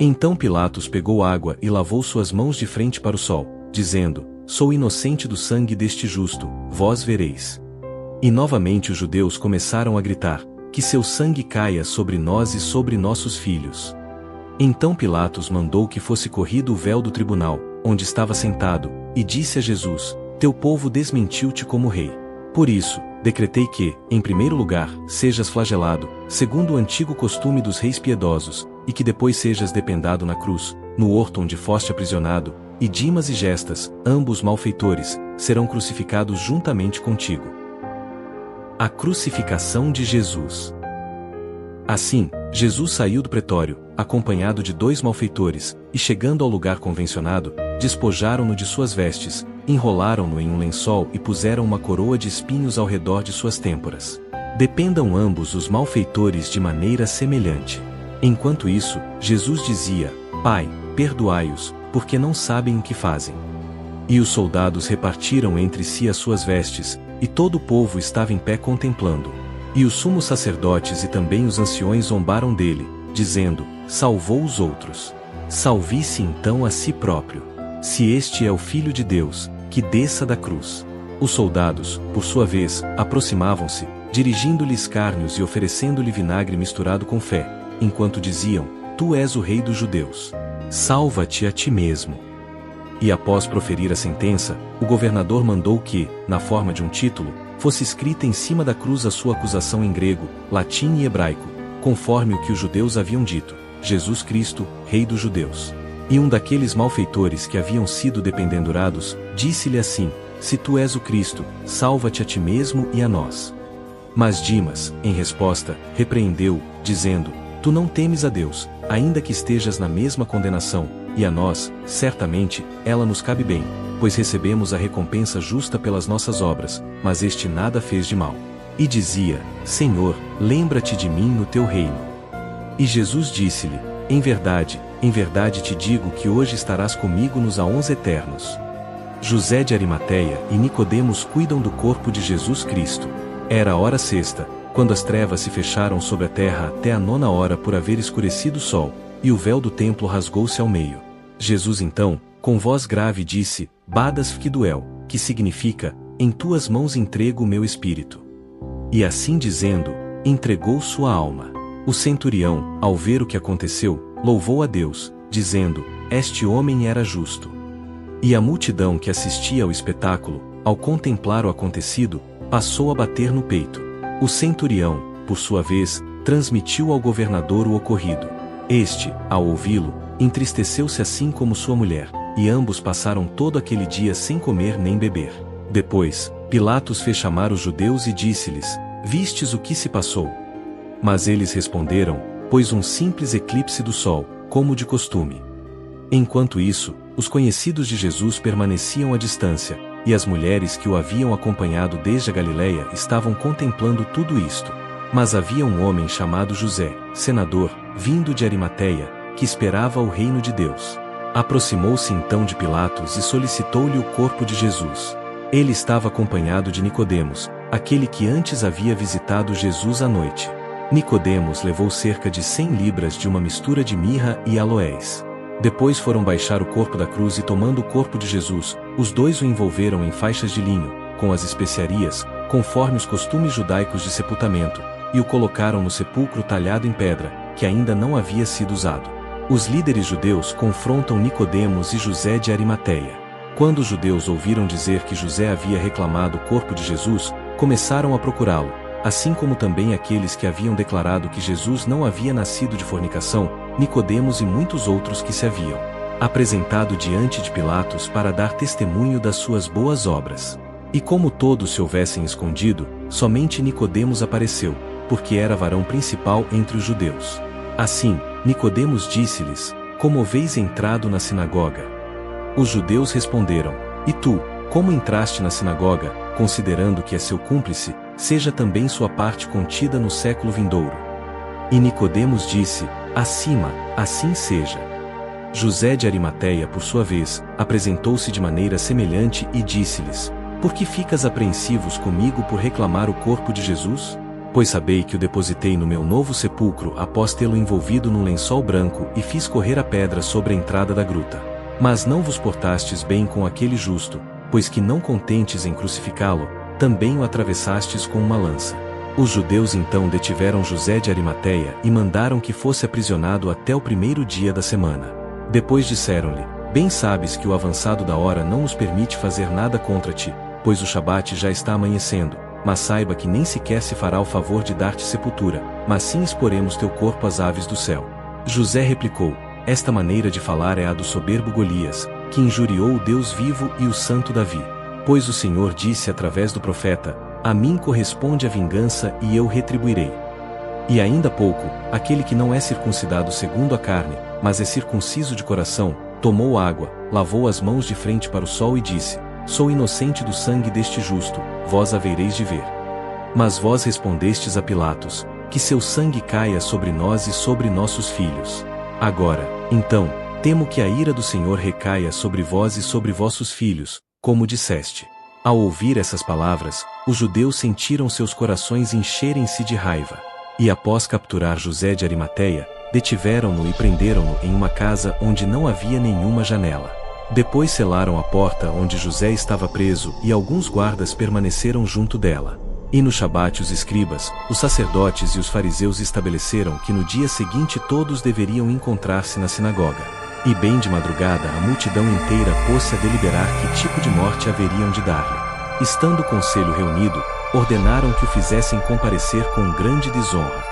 Então Pilatos pegou água e lavou suas mãos de frente para o sol, dizendo: Sou inocente do sangue deste justo, vós vereis. E novamente os judeus começaram a gritar: Que seu sangue caia sobre nós e sobre nossos filhos. Então Pilatos mandou que fosse corrido o véu do tribunal, onde estava sentado, e disse a Jesus: Teu povo desmentiu-te como rei. Por isso, decretei que, em primeiro lugar, sejas flagelado, segundo o antigo costume dos reis piedosos, e que depois sejas dependado na cruz, no horto onde foste aprisionado, e Dimas e Gestas, ambos malfeitores, serão crucificados juntamente contigo. A crucificação de Jesus. Assim, Jesus saiu do pretório, acompanhado de 2 malfeitores, e chegando ao lugar convencionado, despojaram-no de suas vestes, enrolaram-no em um lençol e puseram uma coroa de espinhos ao redor de suas têmporas. Dependam ambos os malfeitores de maneira semelhante. Enquanto isso, Jesus dizia: Pai, perdoai-os, porque não sabem o que fazem. E os soldados repartiram entre si as suas vestes, e todo o povo estava em pé contemplando. E os sumos sacerdotes e também os anciões zombaram dele, dizendo: Salvou os outros. Salve-se então a si próprio. Se este é o Filho de Deus, que desça da cruz. Os soldados, por sua vez, aproximavam-se, dirigindo-lhe escárnios e oferecendo-lhe vinagre misturado com fé, enquanto diziam: Tu és o rei dos judeus. Salva-te a ti mesmo. E após proferir a sentença, o governador mandou que, na forma de um título, fosse escrita em cima da cruz a sua acusação em grego, latim e hebraico, conforme o que os judeus haviam dito: Jesus Cristo, Rei dos Judeus. E um daqueles malfeitores que haviam sido dependurados, disse-lhe assim: Se tu és o Cristo, salva-te a ti mesmo e a nós. Mas Dimas, em resposta, repreendeu, dizendo: Tu não temes a Deus, ainda que estejas na mesma condenação, e a nós, certamente, ela nos cabe bem, pois recebemos a recompensa justa pelas nossas obras, mas este nada fez de mal. E dizia: Senhor, lembra-te de mim no teu reino. E Jesus disse-lhe: em verdade te digo que hoje estarás comigo nos aons eternos. José de Arimateia e Nicodemos cuidam do corpo de Jesus Cristo. Era a hora sexta, quando as trevas se fecharam sobre a terra até a 9ª hora por haver escurecido o sol, e o véu do templo rasgou-se ao meio. Jesus então, com voz grave disse: Badas Fquiduel, que significa: Em tuas mãos entrego o meu espírito. E assim dizendo, entregou sua alma. O centurião, ao ver o que aconteceu, louvou a Deus, dizendo: Este homem era justo. E a multidão que assistia ao espetáculo, ao contemplar o acontecido, passou a bater no peito. O centurião, por sua vez, transmitiu ao governador o ocorrido. Este, ao ouvi-lo, entristeceu-se assim como sua mulher, e ambos passaram todo aquele dia sem comer nem beber. Depois, Pilatos fez chamar os judeus e disse-lhes: Vistes o que se passou? Mas eles responderam: Pois um simples eclipse do sol, como de costume. Enquanto isso, os conhecidos de Jesus permaneciam à distância, e as mulheres que o haviam acompanhado desde a Galileia estavam contemplando tudo isto. Mas havia um homem chamado José, senador, vindo de Arimateia, que esperava o reino de Deus. Aproximou-se então de Pilatos e solicitou-lhe o corpo de Jesus. Ele estava acompanhado de Nicodemos, aquele que antes havia visitado Jesus à noite. Nicodemos levou cerca de 100 libras de uma mistura de mirra e aloés. Depois foram baixar o corpo da cruz e, tomando o corpo de Jesus, os dois o envolveram em faixas de linho, com as especiarias, conforme os costumes judaicos de sepultamento, e o colocaram no sepulcro talhado em pedra, que ainda não havia sido usado. Os líderes judeus confrontam Nicodemos e José de Arimateia. Quando os judeus ouviram dizer que José havia reclamado o corpo de Jesus, começaram a procurá-lo, assim como também aqueles que haviam declarado que Jesus não havia nascido de fornicação, Nicodemos e muitos outros que se haviam apresentado diante de Pilatos para dar testemunho das suas boas obras. E como todos se houvessem escondido, somente Nicodemos apareceu, porque era varão principal entre os judeus. Assim, Nicodemos disse-lhes: Como haveis entrado na sinagoga? Os judeus responderam: E tu, como entraste na sinagoga, considerando que é seu cúmplice, seja também sua parte contida no século vindouro? E Nicodemos disse: Acima, assim seja. José de Arimateia, por sua vez, apresentou-se de maneira semelhante e disse-lhes: Por que ficas apreensivos comigo por reclamar o corpo de Jesus? Pois sabei que o depositei no meu novo sepulcro após tê-lo envolvido num lençol branco e fiz correr a pedra sobre a entrada da gruta. Mas não vos portastes bem com aquele justo, pois que não contentes em crucificá-lo, também o atravessastes com uma lança. Os judeus então detiveram José de Arimateia e mandaram que fosse aprisionado até o primeiro dia da semana. Depois disseram-lhe: Bem sabes que o avançado da hora não nos permite fazer nada contra ti, pois o Shabat já está amanhecendo, mas saiba que nem sequer se fará o favor de dar-te sepultura, mas sim exporemos teu corpo às aves do céu. José replicou: Esta maneira de falar é a do soberbo Golias, que injuriou o Deus vivo e o santo Davi. Pois o Senhor disse através do profeta: A mim corresponde a vingança e eu retribuirei. E ainda pouco, aquele que não é circuncidado segundo a carne, mas é circunciso de coração, tomou água, lavou as mãos de frente para o sol e disse: Sou inocente do sangue deste justo, vós havereis de ver. Mas vós respondestes a Pilatos: Que seu sangue caia sobre nós e sobre nossos filhos. Agora, então, temo que a ira do Senhor recaia sobre vós e sobre vossos filhos, como disseste. Ao ouvir essas palavras, os judeus sentiram seus corações encherem-se de raiva. E após capturar José de Arimateia, detiveram-no e prenderam-no em uma casa onde não havia nenhuma janela. Depois selaram a porta onde José estava preso e alguns guardas permaneceram junto dela. E no Shabat os escribas, os sacerdotes e os fariseus estabeleceram que no dia seguinte todos deveriam encontrar-se na sinagoga. E bem de madrugada a multidão inteira pôs-se a deliberar que tipo de morte haveriam de dar-lhe. Estando o conselho reunido, ordenaram que o fizessem comparecer com grande desonra.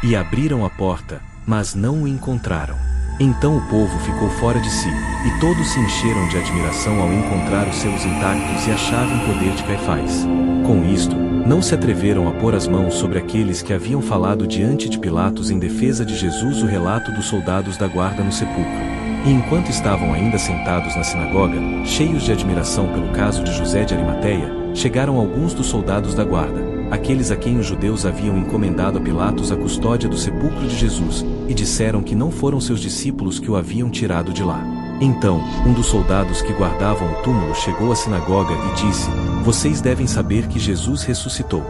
E abriram a porta, mas não o encontraram. Então o povo ficou fora de si, e todos se encheram de admiração ao encontrar os selos intactos e a chave em poder de Caifás. Com isto, não se atreveram a pôr as mãos sobre aqueles que haviam falado diante de Pilatos em defesa de Jesus o relato dos soldados da guarda no sepulcro. E enquanto estavam ainda sentados na sinagoga, cheios de admiração pelo caso de José de Arimateia, chegaram alguns dos soldados da guarda, aqueles a quem os judeus haviam encomendado a Pilatos a custódia do sepulcro de Jesus, e disseram que não foram seus discípulos que o haviam tirado de lá. Então, um dos soldados que guardavam o túmulo chegou à sinagoga e disse: Vocês devem saber que Jesus ressuscitou.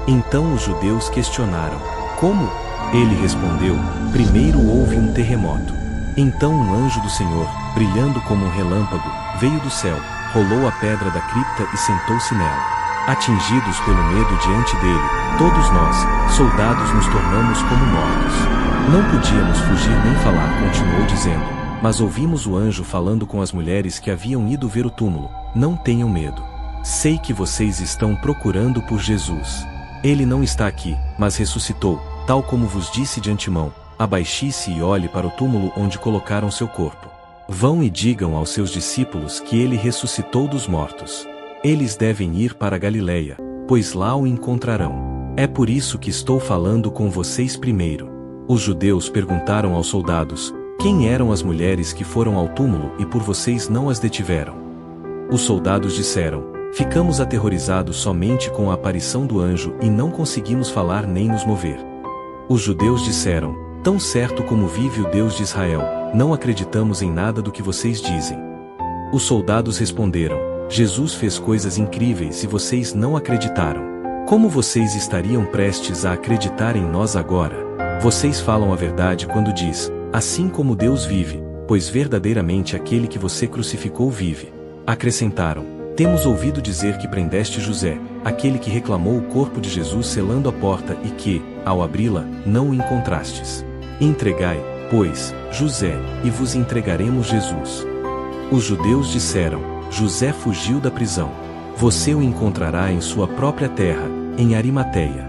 Então os judeus questionaram: Como? Ele respondeu: Primeiro houve um terremoto. Então um anjo do Senhor, brilhando como um relâmpago, veio do céu, rolou a pedra da cripta e sentou-se nela. Atingidos pelo medo diante dele, todos nós, soldados, nos tornamos como mortos. Não podíamos fugir nem falar, continuou dizendo, mas ouvimos o anjo falando com as mulheres que haviam ido ver o túmulo: Não tenham medo. Sei que vocês estão procurando por Jesus. Ele não está aqui, mas ressuscitou, tal como vos disse de antemão. Abaixe-se e olhe para o túmulo onde colocaram seu corpo. Vão e digam aos seus discípulos que ele ressuscitou dos mortos. Eles devem ir para a Galileia, pois lá o encontrarão. É por isso que estou falando com vocês primeiro. Os judeus perguntaram aos soldados: Quem eram as mulheres que foram ao túmulo e por vocês não as detiveram? Os soldados disseram: Ficamos aterrorizados somente com a aparição do anjo e não conseguimos falar nem nos mover. Os judeus disseram: Tão certo como vive o Deus de Israel, não acreditamos em nada do que vocês dizem. Os soldados responderam: Jesus fez coisas incríveis e vocês não acreditaram. Como vocês estariam prestes a acreditar em nós agora? Vocês falam a verdade quando diz: Assim como Deus vive, pois verdadeiramente aquele que você crucificou vive. Acrescentaram: Temos ouvido dizer que prendeste José, aquele que reclamou o corpo de Jesus selando a porta e que, ao abri-la, não o encontrastes. Entregai, pois, José, e vos entregaremos Jesus. Os judeus disseram: José fugiu da prisão. Você o encontrará em sua própria terra, em Arimateia.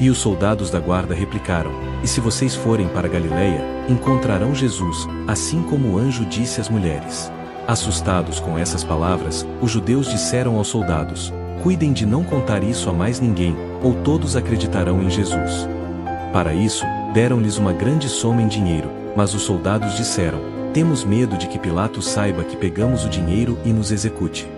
E os soldados da guarda replicaram: E se vocês forem para Galileia, encontrarão Jesus, assim como o anjo disse às mulheres. Assustados com essas palavras, os judeus disseram aos soldados: Cuidem de não contar isso a mais ninguém, ou todos acreditarão em Jesus. Para isso, deram-lhes uma grande soma em dinheiro, mas os soldados disseram: Temos medo de que Pilatos saiba que pegamos o dinheiro e nos execute.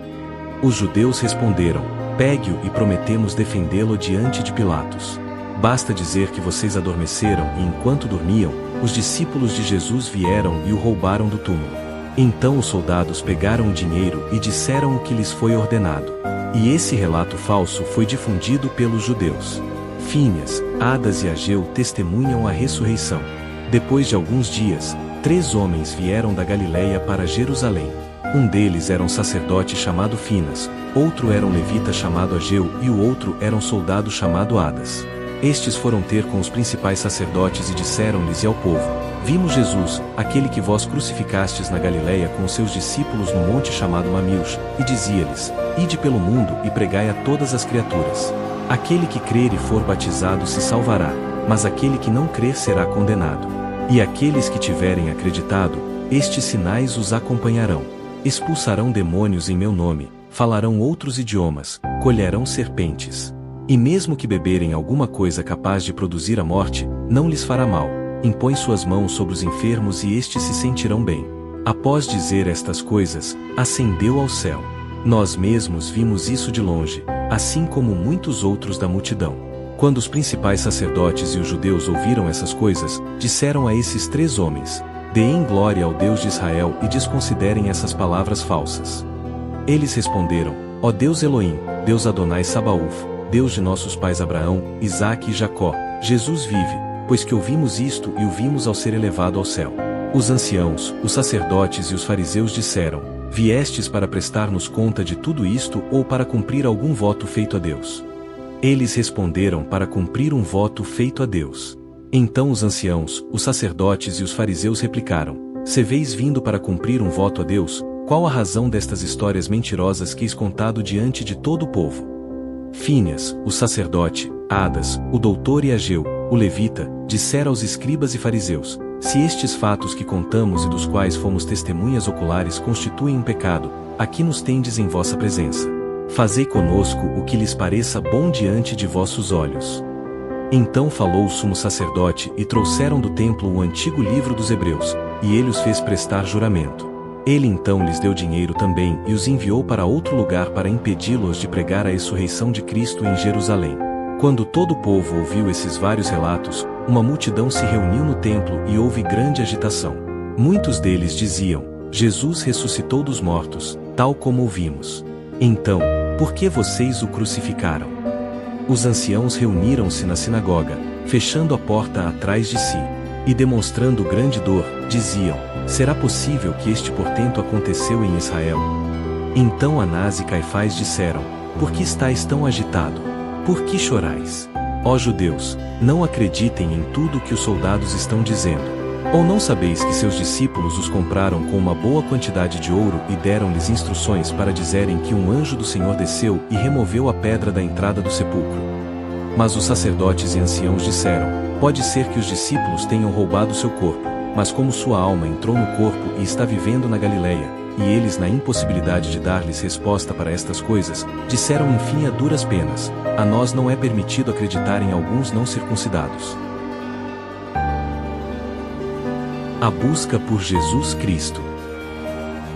Os judeus responderam: Pegue-o e prometemos defendê-lo diante de Pilatos. Basta dizer que vocês adormeceram e enquanto dormiam, os discípulos de Jesus vieram e o roubaram do túmulo. Então os soldados pegaram o dinheiro e disseram o que lhes foi ordenado. E esse relato falso foi difundido pelos judeus. Fíneas, Adas e Ageu testemunham a ressurreição. Depois de alguns dias, 3 homens vieram da Galiléia para Jerusalém. Um deles era um sacerdote chamado Finas, outro era um levita chamado Ageu e o outro era um soldado chamado Adas. Estes foram ter com os principais sacerdotes e disseram-lhes e ao povo: Vimos Jesus, aquele que vós crucificastes na Galiléia com os seus discípulos no monte chamado Mamíus, e dizia-lhes: Ide pelo mundo e pregai a todas as criaturas. Aquele que crer e for batizado se salvará, mas aquele que não crer será condenado. E aqueles que tiverem acreditado, estes sinais os acompanharão. Expulsarão demônios em meu nome, falarão outros idiomas, colherão serpentes. E mesmo que beberem alguma coisa capaz de produzir a morte, não lhes fará mal. Impõe suas mãos sobre os enfermos e estes se sentirão bem. Após dizer estas coisas, ascendeu ao céu. Nós mesmos vimos isso de longe, assim como muitos outros da multidão. Quando os principais sacerdotes e os judeus ouviram essas coisas, disseram a esses 3 homens: Deem glória ao Deus de Israel e desconsiderem essas palavras falsas. Eles responderam: Ó Deus Elohim, Deus Adonai Sabaoth, Deus de nossos pais Abraão, Isaque e Jacó, Jesus vive, pois que ouvimos isto e o vimos ao ser elevado ao céu. Os anciãos, os sacerdotes e os fariseus disseram: Viestes para prestar-nos conta de tudo isto ou para cumprir algum voto feito a Deus? Eles responderam: Para cumprir um voto feito a Deus. Então os anciãos, os sacerdotes e os fariseus replicaram: Se veis vindo para cumprir um voto a Deus, qual a razão destas histórias mentirosas que eis contado diante de todo o povo? Fíneas, o sacerdote, Adas, o doutor e Ageu, o levita, disseram aos escribas e fariseus: Se estes fatos que contamos e dos quais fomos testemunhas oculares constituem um pecado, aqui nos tendes em vossa presença. Fazei conosco o que lhes pareça bom diante de vossos olhos. Então falou o sumo sacerdote e trouxeram do templo o antigo livro dos Hebreus, e ele os fez prestar juramento. Ele então lhes deu dinheiro também e os enviou para outro lugar para impedi-los de pregar a ressurreição de Cristo em Jerusalém. Quando todo o povo ouviu esses vários relatos, uma multidão se reuniu no templo e houve grande agitação. Muitos deles diziam: Jesus ressuscitou dos mortos, tal como ouvimos. Então, por que vocês o crucificaram? Os anciãos reuniram-se na sinagoga, fechando a porta atrás de si, e demonstrando grande dor, diziam: Será possível que este portento aconteceu em Israel? Então Anás e Caifás disseram: Por que estáis tão agitado? Por que chorais? Ó judeus, não acreditem em tudo o que os soldados estão dizendo. Ou não sabeis que seus discípulos os compraram com uma boa quantidade de ouro e deram-lhes instruções para dizerem que um anjo do Senhor desceu e removeu a pedra da entrada do sepulcro? Mas os sacerdotes e anciãos disseram: Pode ser que os discípulos tenham roubado seu corpo, mas como sua alma entrou no corpo e está vivendo na Galiléia, e eles na impossibilidade de dar-lhes resposta para estas coisas, disseram enfim a duras penas: A nós não é permitido acreditar em alguns não circuncidados. A busca por Jesus Cristo.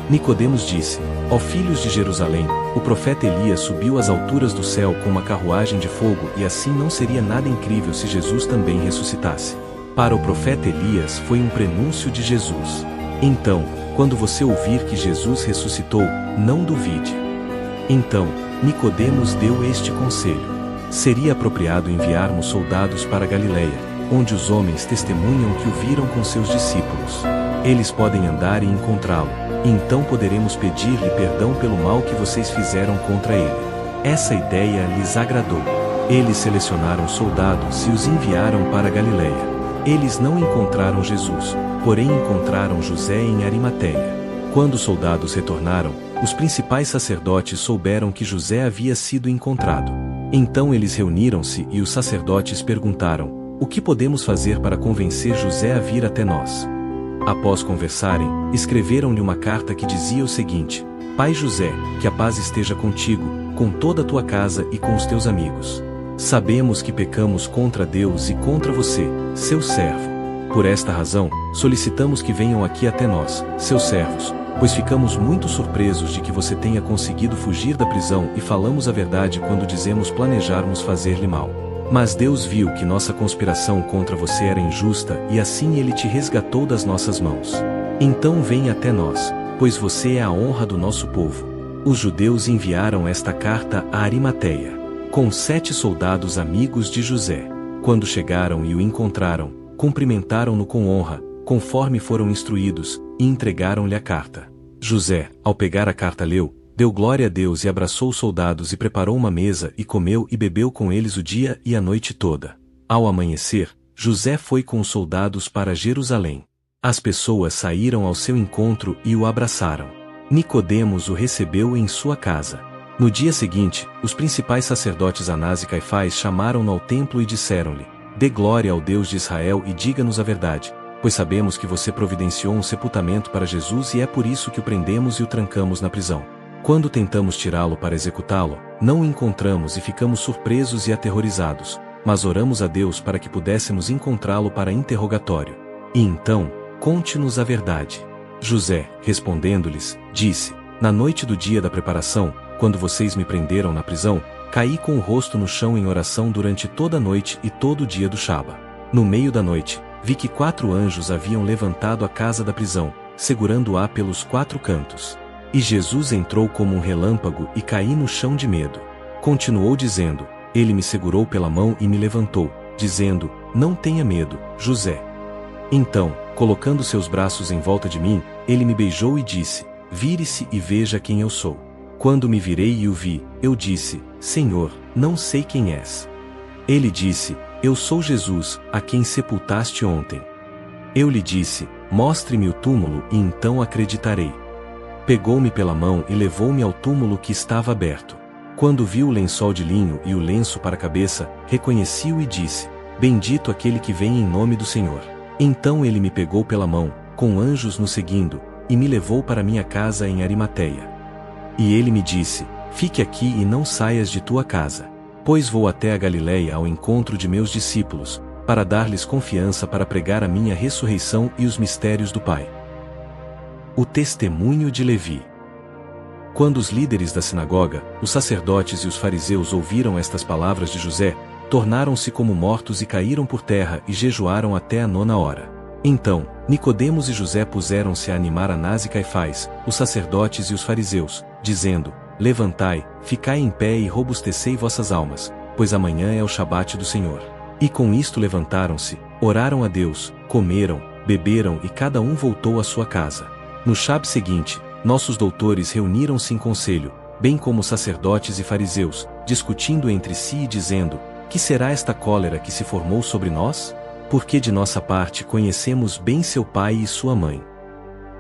Nicodemos disse: Ó filhos de Jerusalém, o profeta Elias subiu às alturas do céu com uma carruagem de fogo e assim não seria nada incrível se Jesus também ressuscitasse. Para o profeta Elias foi um prenúncio de Jesus. Então, quando você ouvir que Jesus ressuscitou, não duvide. Então, Nicodemos deu este conselho: Seria apropriado enviarmos soldados para Galiléia, onde os homens testemunham que o viram com seus discípulos. Eles podem andar e encontrá-lo, e então poderemos pedir-lhe perdão pelo mal que vocês fizeram contra ele. Essa ideia lhes agradou. Eles selecionaram soldados e os enviaram para Galiléia. Eles não encontraram Jesus, porém encontraram José em Arimateia. Quando os soldados retornaram, os principais sacerdotes souberam que José havia sido encontrado. Então eles reuniram-se e os sacerdotes perguntaram: O que podemos fazer para convencer José a vir até nós? Após conversarem, escreveram-lhe uma carta que dizia o seguinte: Pai José, que a paz esteja contigo, com toda a tua casa e com os teus amigos. Sabemos que pecamos contra Deus e contra você, seu servo. Por esta razão, solicitamos que venham aqui até nós, seus servos, pois ficamos muito surpresos de que você tenha conseguido fugir da prisão e falamos a verdade quando dizemos planejarmos fazer-lhe mal. Mas Deus viu que nossa conspiração contra você era injusta e assim ele te resgatou das nossas mãos. Então venha até nós, pois você é a honra do nosso povo. Os judeus enviaram esta carta a Arimateia, com 7 soldados amigos de José. Quando chegaram e o encontraram, cumprimentaram-no com honra, conforme foram instruídos, e entregaram-lhe a carta. José, ao pegar a carta leu, deu glória a Deus e abraçou os soldados e preparou uma mesa e comeu e bebeu com eles o dia e a noite toda. Ao amanhecer, José foi com os soldados para Jerusalém. As pessoas saíram ao seu encontro e o abraçaram. Nicodemos o recebeu em sua casa. No dia seguinte, os principais sacerdotes Anás e Caifás chamaram-no ao templo e disseram-lhe: Dê glória ao Deus de Israel e diga-nos a verdade, pois sabemos que você providenciou um sepultamento para Jesus e é por isso que o prendemos e o trancamos na prisão. Quando tentamos tirá-lo para executá-lo, não o encontramos e ficamos surpresos e aterrorizados, mas oramos a Deus para que pudéssemos encontrá-lo para interrogatório. E então, conte-nos a verdade. José, respondendo-lhes, disse: Na noite do dia da preparação, quando vocês me prenderam na prisão, caí com o rosto no chão em oração durante toda a noite e todo o dia do Shabat. No meio da noite, vi que 4 anjos haviam levantado a casa da prisão, segurando-a pelos 4 cantos. E Jesus entrou como um relâmpago e caí no chão de medo. Continuou dizendo: Ele me segurou pela mão e me levantou, dizendo: Não tenha medo, José. Então, colocando seus braços em volta de mim, ele me beijou e disse: Vire-se e veja quem eu sou. Quando me virei e o vi, eu disse: Senhor, não sei quem és. Ele disse: Eu sou Jesus, a quem sepultaste ontem. Eu lhe disse: Mostre-me o túmulo e então acreditarei. Pegou-me pela mão e levou-me ao túmulo que estava aberto. Quando vi o lençol de linho e o lenço para a cabeça, reconheci-o e disse: Bendito aquele que vem em nome do Senhor. Então ele me pegou pela mão, com anjos nos seguindo, e me levou para minha casa em Arimateia. E ele me disse: Fique aqui e não saias de tua casa, pois vou até a Galileia ao encontro de meus discípulos, para dar-lhes confiança para pregar a minha ressurreição e os mistérios do Pai. O testemunho de Levi. Quando os líderes da sinagoga, os sacerdotes e os fariseus ouviram estas palavras de José, tornaram-se como mortos e caíram por terra e jejuaram até a 9ª hora. Então, Nicodemos e José puseram-se a animar Anás e Caifás, os sacerdotes e os fariseus, dizendo: Levantai, ficai em pé e robustecei vossas almas, pois amanhã é o Shabat do Senhor. E com isto levantaram-se, oraram a Deus, comeram, beberam e cada um voltou à sua casa. No Shabat seguinte, nossos doutores reuniram-se em conselho, bem como os sacerdotes e fariseus, discutindo entre si e dizendo: Que será esta cólera que se formou sobre nós? Porque de nossa parte conhecemos bem seu pai e sua mãe.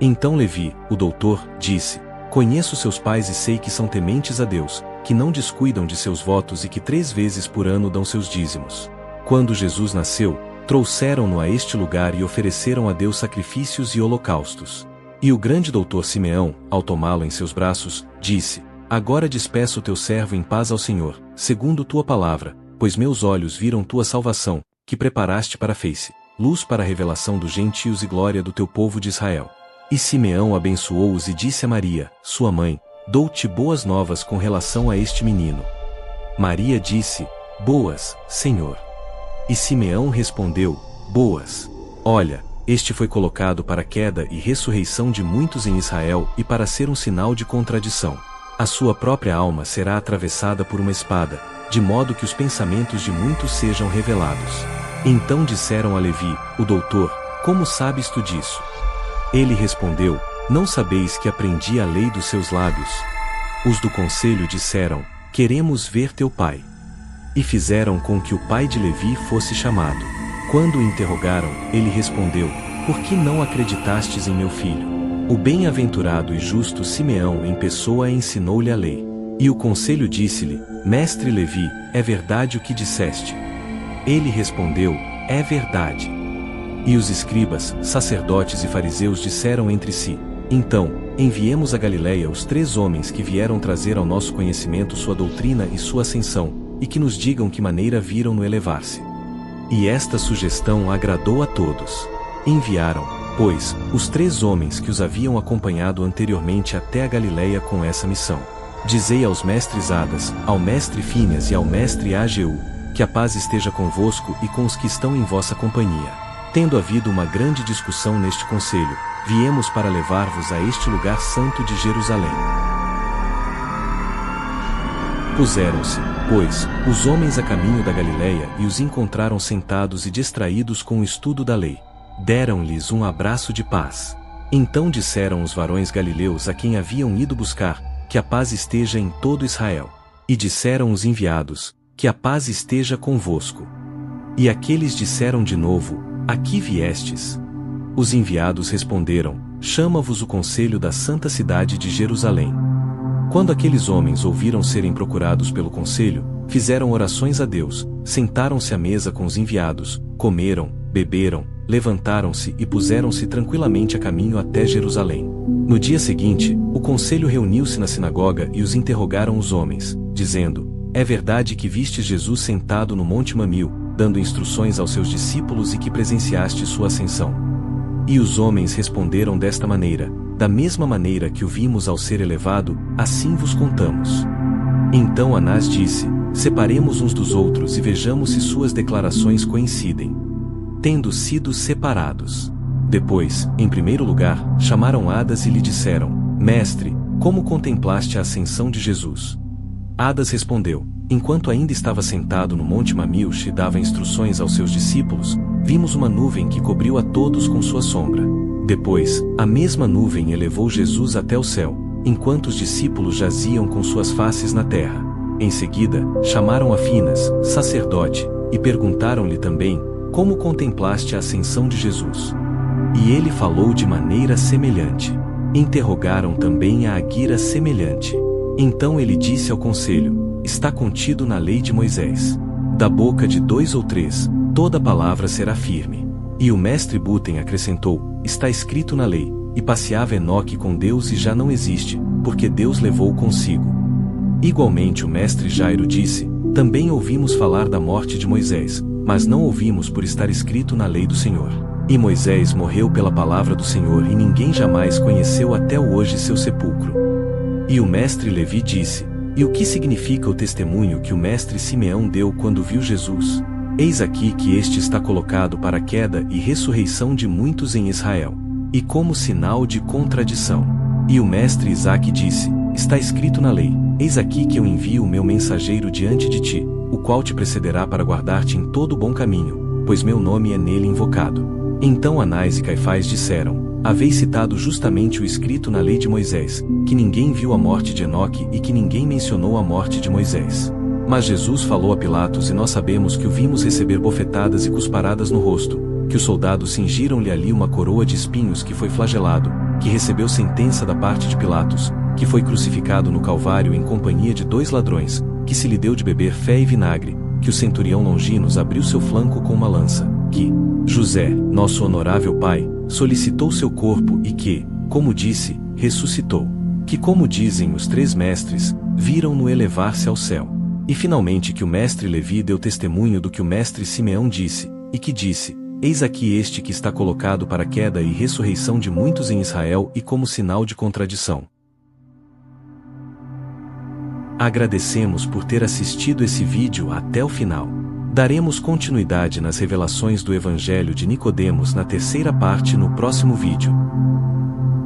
Então Levi, o doutor, disse: Conheço seus pais e sei que são tementes a Deus, que não descuidam de seus votos e que 3 vezes por ano dão seus dízimos. Quando Jesus nasceu, trouxeram-no a este lugar e ofereceram a Deus sacrifícios e holocaustos. E o grande doutor Simeão, ao tomá-lo em seus braços, disse: Agora despeço o teu servo em paz ao Senhor, segundo tua palavra, pois meus olhos viram tua salvação, que preparaste para a face, luz para a revelação dos gentios e glória do teu povo de Israel. E Simeão abençoou-os e disse a Maria, sua mãe: Dou-te boas novas com relação a este menino. Maria disse: Boas, Senhor. E Simeão respondeu: Boas. Olha, este foi colocado para a queda e ressurreição de muitos em Israel e para ser um sinal de contradição. A sua própria alma será atravessada por uma espada, de modo que os pensamentos de muitos sejam revelados. Então disseram a Levi, o doutor: Como sabes tu disso? Ele respondeu: Não sabeis que aprendi a lei dos seus lábios? Os do conselho disseram: Queremos ver teu pai. E fizeram com que o pai de Levi fosse chamado. Quando o interrogaram, ele respondeu: Por que não acreditastes em meu filho? O bem-aventurado e justo Simeão em pessoa ensinou-lhe a lei. E o conselho disse-lhe: Mestre Levi, é verdade o que disseste? Ele respondeu: É verdade. E os escribas, sacerdotes e fariseus disseram entre si: Então, enviemos a Galileia os 3 homens que vieram trazer ao nosso conhecimento sua doutrina e sua ascensão, e que nos digam que maneira viram-no elevar-se. E esta sugestão agradou a todos. Enviaram, pois, os 3 homens que os haviam acompanhado anteriormente até a Galileia com essa missão. Dizei aos mestres Adas, ao mestre Fíneas e ao mestre Ageu, que a paz esteja convosco e com os que estão em vossa companhia. Tendo havido uma grande discussão neste conselho, viemos para levar-vos a este lugar santo de Jerusalém. Puseram-se, pois, os homens a caminho da Galiléia e os encontraram sentados e distraídos com o estudo da lei. Deram-lhes um abraço de paz. Então disseram os varões galileus a quem haviam ido buscar, que a paz esteja em todo Israel. E disseram os enviados, que a paz esteja convosco. E aqueles disseram de novo, a que viestes? Os enviados responderam, chama-vos o conselho da santa cidade de Jerusalém. Quando aqueles homens ouviram serem procurados pelo conselho, fizeram orações a Deus, sentaram-se à mesa com os enviados, comeram, beberam, levantaram-se e puseram-se tranquilamente a caminho até Jerusalém. No dia seguinte, o conselho reuniu-se na sinagoga e os interrogaram os homens, dizendo, é verdade que vistes Jesus sentado no Monte Mamil, dando instruções aos seus discípulos e que presenciaste sua ascensão? E os homens responderam desta maneira, da mesma maneira que o vimos ao ser elevado, assim vos contamos. Então Anás disse, separemos uns dos outros e vejamos se suas declarações coincidem. Tendo sido separados. Depois, em primeiro lugar, chamaram Adas e lhe disseram, Mestre, como contemplaste a ascensão de Jesus? Adas respondeu, enquanto ainda estava sentado no Monte Mamilche e dava instruções aos seus discípulos, vimos uma nuvem que cobriu a todos com sua sombra. Depois, a mesma nuvem elevou Jesus até o céu, enquanto os discípulos jaziam com suas faces na terra. Em seguida, chamaram a Finas, sacerdote, e perguntaram-lhe também, como contemplaste a ascensão de Jesus? E ele falou de maneira semelhante. Interrogaram também a Aguira semelhante. Então ele disse ao conselho, está contido na lei de Moisés. Da boca de 2 ou 3, toda palavra será firme. E o mestre Buten acrescentou, está escrito na lei, e passeava Enoque com Deus e já não existe, porque Deus levou consigo. Igualmente o mestre Jairo disse, também ouvimos falar da morte de Moisés, mas não ouvimos por estar escrito na lei do Senhor. E Moisés morreu pela palavra do Senhor e ninguém jamais conheceu até hoje seu sepulcro. E o mestre Levi disse, e o que significa o testemunho que o mestre Simeão deu quando viu Jesus? Eis aqui que este está colocado para a queda e ressurreição de muitos em Israel. E como sinal de contradição. E o mestre Isaque disse, está escrito na lei, eis aqui que eu envio o meu mensageiro diante de ti, o qual te precederá para guardar-te em todo o bom caminho, pois meu nome é nele invocado. Então Anás e Caifás disseram, haveis citado justamente o escrito na lei de Moisés, que ninguém viu a morte de Enoque e que ninguém mencionou a morte de Moisés. Mas Jesus falou a Pilatos e nós sabemos que o vimos receber bofetadas e cusparadas no rosto, que os soldados cingiram-lhe ali uma coroa de espinhos que foi flagelado, que recebeu sentença da parte de Pilatos, que foi crucificado no Calvário em companhia de 2 ladrões, que se lhe deu de beber fé e vinagre, que o centurião Longinos abriu seu flanco com uma lança, que José, nosso honorável pai, solicitou seu corpo e que, como disse, ressuscitou. Que como dizem os 3 mestres, viram-no elevar-se ao céu. E finalmente que o mestre Levi deu testemunho do que o mestre Simeão disse, e que disse, eis aqui este que está colocado para a queda e ressurreição de muitos em Israel e como sinal de contradição. Agradecemos por ter assistido esse vídeo até o final. Daremos continuidade nas revelações do Evangelho de Nicodemos na 3ª parte no próximo vídeo.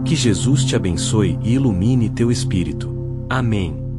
Que Jesus te abençoe e ilumine teu espírito. Amém.